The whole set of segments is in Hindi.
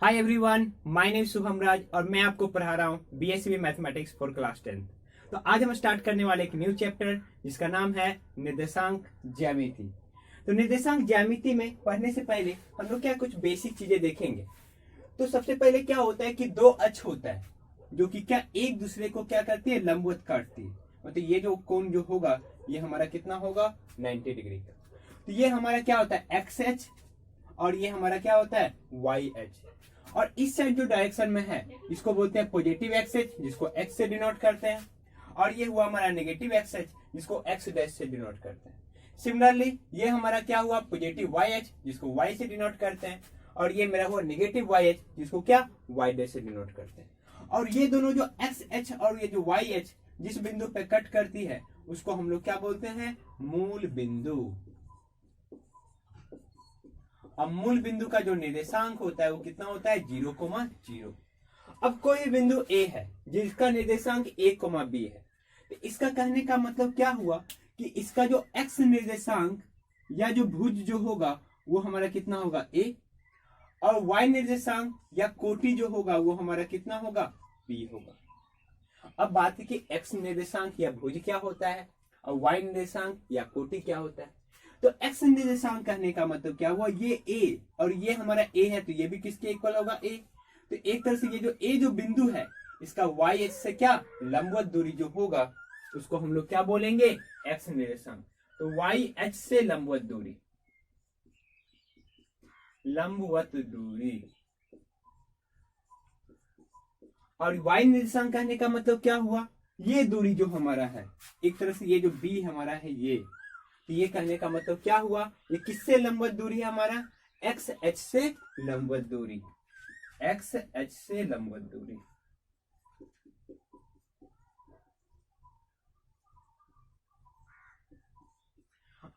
Hi everyone, my name Shubham Raj और मैं आपको पढ़ा रहा हूँ बीएससी मैथमेटिक्स फॉर क्लास 10। तो आज हम स्टार्ट करने वाले एक न्यू चैप्टर जिसका नाम है निर्देशांक ज्यामिति। तो निर्देशांक ज्यामिति में पढ़ने से पहले हम लोग क्या कुछ बेसिक चीजें देखेंगे। तो सबसे पहले क्या होता है कि दो अक्ष होता है जो कि क्या एक दूसरे को क्या करती है, लंबवत काटती है। मतलब ये जो कोण जो होगा ये हमारा कितना होगा, 90 डिग्री का। तो ये हमारा क्या होता है, एक्स एच, और ये हमारा क्या होता है, वाई एच। और इस साइड जो डायरेक्शन में है इसको बोलते हैं पॉजिटिव एक्स एच, जिसको एक्स से डिनोट करते हैं। और ये हुआ हमारा नेगेटिव एक्स एच, जिसको एक्स डैश से डिनोट करते हैं। सिमिलरली ये हमारा क्या हुआ, पॉजिटिव वाई एच, जिसको वाई से डिनोट करते हैं। और ये मेरा हुआ नेगेटिव वाई एच, जिसको क्या, वाई डैश से डिनोट करते हैं। और ये दोनों जो एक्स एच और ये जो वाई एच जिस बिंदु पे कट करती है उसको हम लोग क्या बोलते हैं, मूल बिंदु। अब मूल बिंदु का जो निर्देशांक होता है वो कितना होता है, 0,0। अब कोई बिंदु ए है जिसका निर्देशांक a, b है। तो इसका कहने का मतलब क्या हुआ कि इसका जो x निर्देशांक या जो भुज जो होगा वो हमारा कितना होगा, a, और y निर्देशांक या कोटि जो होगा वो हमारा कितना होगा, b होगा। अब बात है कि x निर्देशांक या भुज क्या होता है और y निर्देशांक या कोटि क्या होता है। तो x निर्देशांक कहने का मतलब क्या हुआ, ये a और ये हमारा a है तो ये भी किसके इक्वल होगा, a। तो एक तरह से ये जो a जो बिंदु है इसका y एच से क्या लंबवत दूरी जो होगा उसको हम लोग क्या बोलेंगे, x निर्देशांक। तो y एच से लंबवत दूरी, लंबवत दूरी। और y निर्देशांक कहने का मतलब क्या हुआ, ये दूरी जो हमारा है, एक तरह से ये जो b हमारा है ये, तो ये कहने का मतलब क्या हुआ, ये किससे लंबवत दूरी है हमारा, एक्स एच से लंबवत दूरी, एक्स एच से लंबवत दूरी।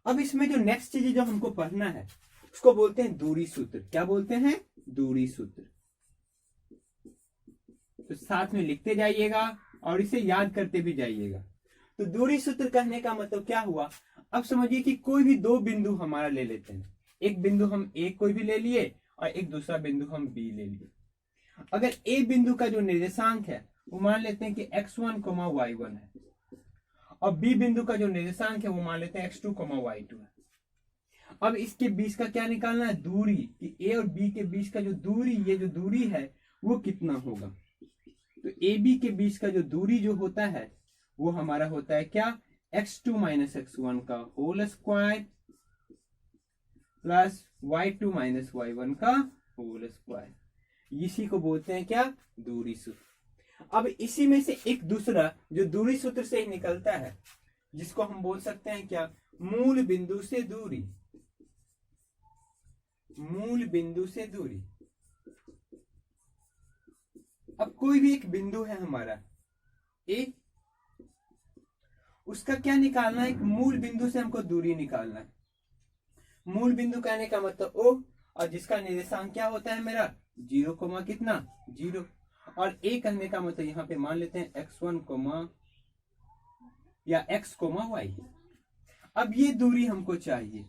अब इसमें जो नेक्स्ट चीज जो हमको पढ़ना है उसको बोलते हैं दूरी सूत्र। क्या बोलते हैं, दूरी सूत्र। तो साथ में लिखते जाइएगा और इसे याद करते भी जाइएगा। तो दूरी सूत्र कहने का मतलब क्या हुआ, अब समझिए कि कोई भी दो बिंदु हमारा ले लेते हैं। एक बिंदु हम ए कोई भी ले लिए और एक दूसरा बिंदु हम बी ले लिए। अगर ए बिंदु का जो निर्देशांक है वो मान लेते हैं कि x1, y1 है, और बी बिंदु का जो निर्देशांक है वो मान लेते हैं x2, y2 है। अब इसके बीच का क्या निकालना है, दूरी, कि ए और बी के बीच का जो दूरी, ये जो दूरी है वो कितना होगा। तो ए बी के बीच का जो दूरी जो होता है वो हमारा होता है क्या, x2 - x1 का whole square plus y2 - y1 का होल स्क्वायर। इसी को बोलते हैं क्या, दूरी सूत्र। अब इसी में से एक दूसरा जो दूरी सूत्र से ही निकलता है जिसको हम बोल सकते हैं क्या, मूल बिंदु से दूरी, मूल बिंदु से दूरी। अब कोई भी एक बिंदु है हमारा ए, उसका क्या निकालना है, एक मूल बिंदु से हमको दूरी निकालना है। मूल बिंदु कहने का मतलब ओ, और जिसका निर्देशांक क्या होता है मेरा, 0, कितना, 0। और ए कहने का मतलब यहाँ पे मान लेते हैं x1, या x, y। अब ये दूरी हमको चाहिए,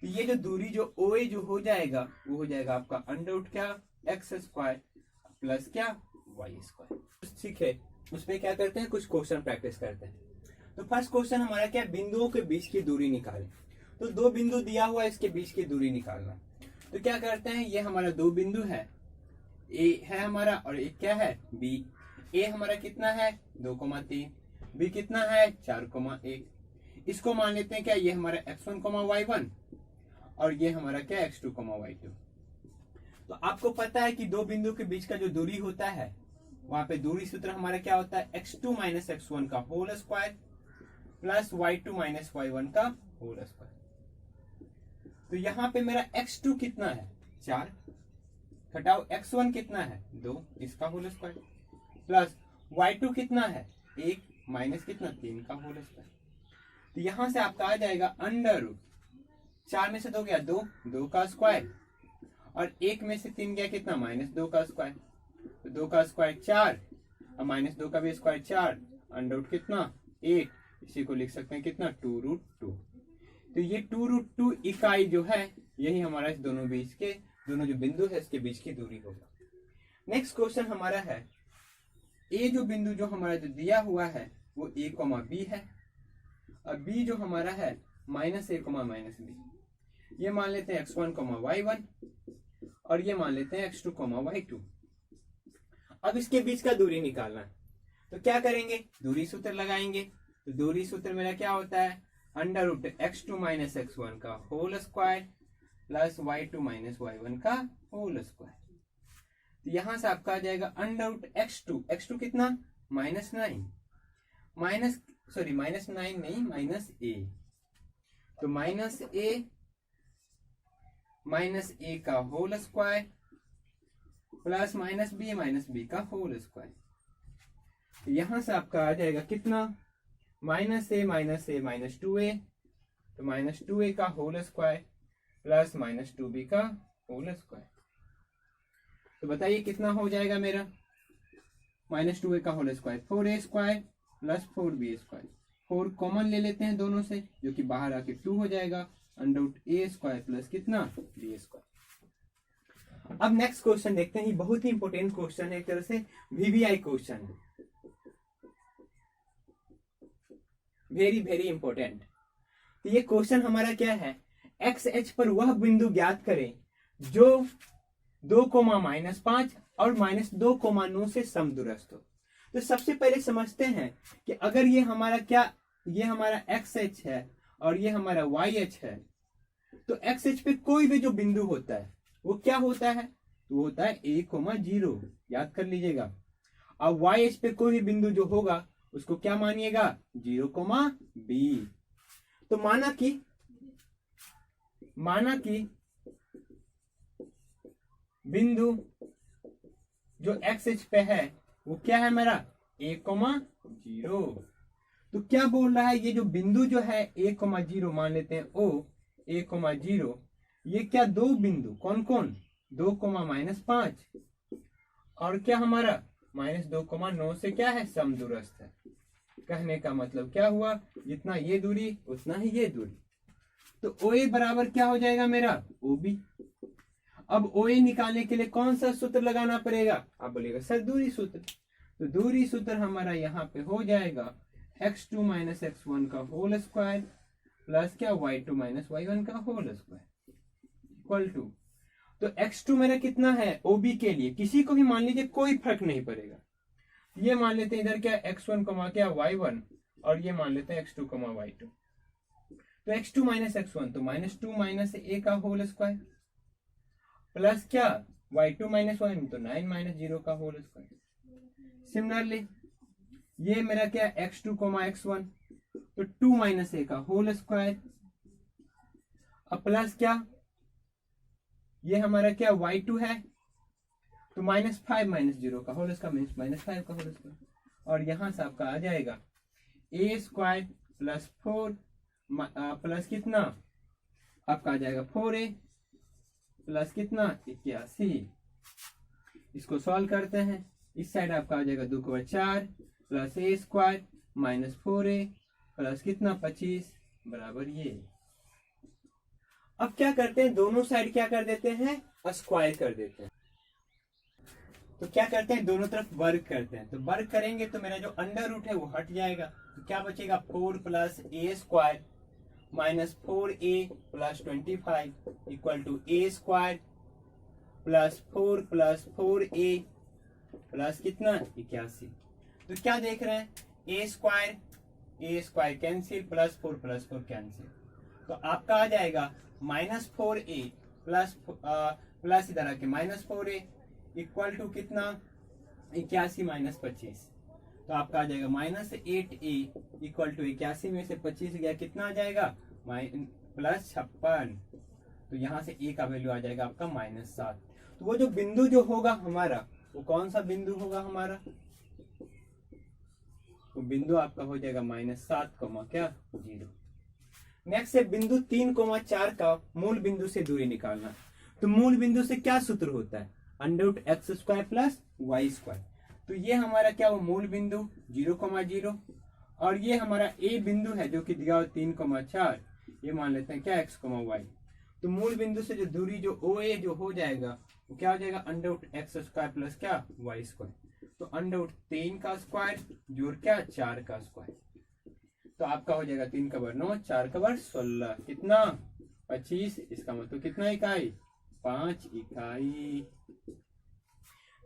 तो ये जो दूरी जो OA जो हो जाएगा वो हो जाएगा आपका अंडर क्या, x² प्लस क्या, y²। ठीक है, उसमें क्या करते हैं, कुछ क्वेश्चन प्रैक्टिस करते हैं। तो फर्स्ट क्वेश्चन हमारा क्या, बिंदुओं के बीच की दूरी निकालें। तो दो बिंदु दिया हुआ है, इसके बीच की दूरी निकालना। तो क्या करते हैं, ये हमारा दो बिंदु है, ए है हमारा और एक क्या है, बी। ए हमारा कितना है, 2,3, बी कितना है, 4,1। इसको मान लेते हैं क्या, ये हमारा x1, y1 और ये हमारा क्या, x2, y2। तो आपको पता है कि दो बिंदु के बीच का जो दूरी होता है वहां पे दूरी सूत्र हमारा क्या होता है, x2 - x1 का whole square plus y2 - y1 का होल स्क्वायर। तो यहाँ पे मेरा x2 कितना है, 4, घटाओ x1 कितना है, 2, इसका होल स्क्वायर प्लस y2 कितना है, 1, माइनस कितना, 3 का होल स्क्वायर। तो यहां से आपका आ जाएगा अंडर रूट, 4 में से 2 गया 2, 2 का स्क्वायर, और 1 में से 3 गया कितना, -2 का स्क्वायर। तो 2 का स्क्वायर 4 और -2 का भी स्क्वायर 4, अंडर रूट कितना, 8। इसी को लिख सकते हैं कितना, 2√2। तो ये 2√2 इकाई जो है यही हमारा इस दोनों बीच के दोनों जो बिंदु है इसके बीच की दूरी होगा। नेक्स्ट क्वेश्चन हमारा है, ए जो बिंदु जो हमारा जो दिया हुआ है वो a, b है, और b जो हमारा है -a, -b। ये मान लेते हैं x1, y1, और ये मान लेते हैं x2, y2। अब इसके बीच का दूरी निकालना है, तो क्या करेंगे, दूरी सूत्र लगाएंगे। तो दूरी सूत्र मेरा क्या होता है, √x2 - x1 का whole square plus y2 - y1 का होल स्क्वायर। तो यहां से आपका आ जाएगा √x2 कितना, -9, -9 नहीं, -a। तो -a का होल स्क्वायर प्लस -b का होल स्क्वायर। यहां से आपका आ जाएगा कितना, -a - 2a, तो -2a का होल स्क्वायर प्लस -2b का होल स्क्वायर। तो बताइए कितना हो जाएगा मेरा, -2a का whole square 4a square plus 4b square. 4 common ले लेते हैं दोनों से, जो कि बाहर आके 2 हो जाएगा, √a स्क्वायर प्लस कितना, b स्क्वायर। अब नेक्स्ट क्वेश्चन देखते हैं, बहुत ही इंपॉर्टेंट क्वेश्चन है, एक तरह से VBI क्वेश्चन है, वेरी वेरी इंपॉर्टेंट। तो ये क्वेश्चन हमारा क्या है, XH पर वह बिंदु ज्ञात करें जो 2, और -2, से समदूरस्थ हो। तो सबसे पहले समझते हैं कि अगर ये हमारा ये हमारा XH है और ये हमारा YH है, तो XH पे कोई भी जो बिंदु होता है वो क्या होता है, तो होता है a, 0, याद कर लीजिएगा। और YH पे कोई भी बिंदु जो होगा उसको क्या मानिएगा, 0, b। तो माना कि बिंदु जो XH पे है वो क्या है मेरा, a, 0। तो क्या बोल रहा है, ये जो बिंदु जो है a, 0 मान लेते हैं O, a, 0, ये क्या दो बिंदु कौन कौन, 2, -5, और क्या हमारा -2, से क्या है, समदूरस्थ है। कहने का मतलब क्या हुआ, जितना ये दूरी उतना ही ये दूरी। तो OA बराबर क्या हो जाएगा मेरा, OB। अब OA निकालने के लिए कौन सा सूत्र लगाना पड़ेगा, आप बोलिएगा सर दूरी सूत्र। तो दूरी सूत्र हमारा यहाँ पे हो जाएगा x2 - x1 का होल स्क्वायर प्लस क्या, y2 - y1 का होल स्क्वायर इक्वल टू, तो x2 मेरा कितना है, OB के लिए किसी को भी मान लीजिए, कोई फर्क नहीं पड़ेगा। ये मान लेते हैं इधर क्या, x1 क्या y1, और ये मान लेते हैं x2 y2। तो x2 - x1 तो -2 - a का होल स्क्वायर प्लस क्या, y2 - y1 तो 9 - 0 का होल स्क्वायर। सिमिलरली ये मेरा क्या, x2 x1 तो 2 - a का होल स्क्वायर, अब प्लस क्या, ये हमारा क्या, y2 है तो -5 - 0 का होल स्क्वायर, -5 का होल स्क्वायर। और यहां से आपका आ जाएगा a स्क्वायर प्लस 4 प्लस कितना, आपका आ जाएगा 4a प्लस कितना, 81। इसको सॉल्व करते हैं, इस साइड आपका आ जाएगा 2 को 4 plus a square -4a plus कितना, 25 बराबर ये। अब क्या करते हैं, दोनों साइड क्या कर देते हैं, स्क्वायर कर देते हैं। तो क्या करते हैं, दोनों तरफ वर्ग करते हैं। तो वर्ग करेंगे तो मेरा जो अंडर रूट है वो हट जाएगा, तो क्या बचेगा, 4 plus a square -4a plus 25 equal to a square plus 4 plus 4a plus कितना, 81। तो क्या देख रहे हैं, a square cancel, plus 4 cancel, तो आपका आ जाएगा -4a प्लस इधर आके -4a इक्वल टू कितना, 81 - 25। तो आपका आ जाएगा -8a इक्वल टू 81 में से 25 गया, कितना आ जाएगा, +56। तो यहां से a का वैल्यू आ जाएगा आपका -7। तो वो जो बिंदु जो होगा हमारा, वो कौन सा बिंदु होगा हमारा, तो बिंदु आपका हो जाएगा -7, क्या 0। नेक्स्ट है बिंदु 3, 4 का मूल बिंदु से दूरी निकालना। तो मूल बिंदु से क्या सूत्र होता है, √x² प्लस y²। तो ये हमारा क्या, वो मूल बिंदु 0, और ये हमारा a बिंदु है जो कि दिया हुआ 3, 4, ये मान लेते हैं क्या, x, y। तो मूल बिंदु से जो दूरी जो ओ ए जो हो जाएगा वो क्या हो जाएगा, under root x square plus क्या वाई स्क्वायर। तो अंडर रूट 3 का स्क्वायर जोड़ क्या 4 का स्क्वायर, तो आपका हो जाएगा 3 का वर्ग 9, 4 का वर्ग 16, कितना 25। इसका मतलब कितना इकाई, 5 इकाई।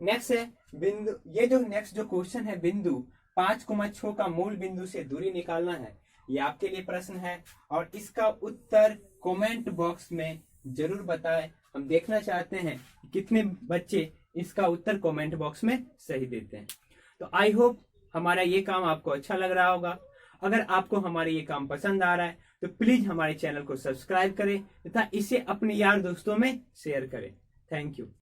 नेक्स्ट है बिंदु, ये जो नेक्स्ट जो क्वेश्चन है बिंदु 5,6 का मूल बिंदु से दूरी निकालना है, ये आपके लिए प्रश्न है और इसका उत्तर कमेंट बॉक्स में जरूर बताएं। हम देखना चाहते हैं कितने बच्चे इसका उत्तर कमेंट बॉक्स में सही देते हैं। तो आई होप हमारा ये काम आपको अच्छा लग रहा होगा। अगर आपको हमारा ये काम पसंद आ रहा है तो प्लीज हमारे चैनल को सब्सक्राइब करें तथा इसे अपने यार दोस्तों में शेयर करें। Thank you.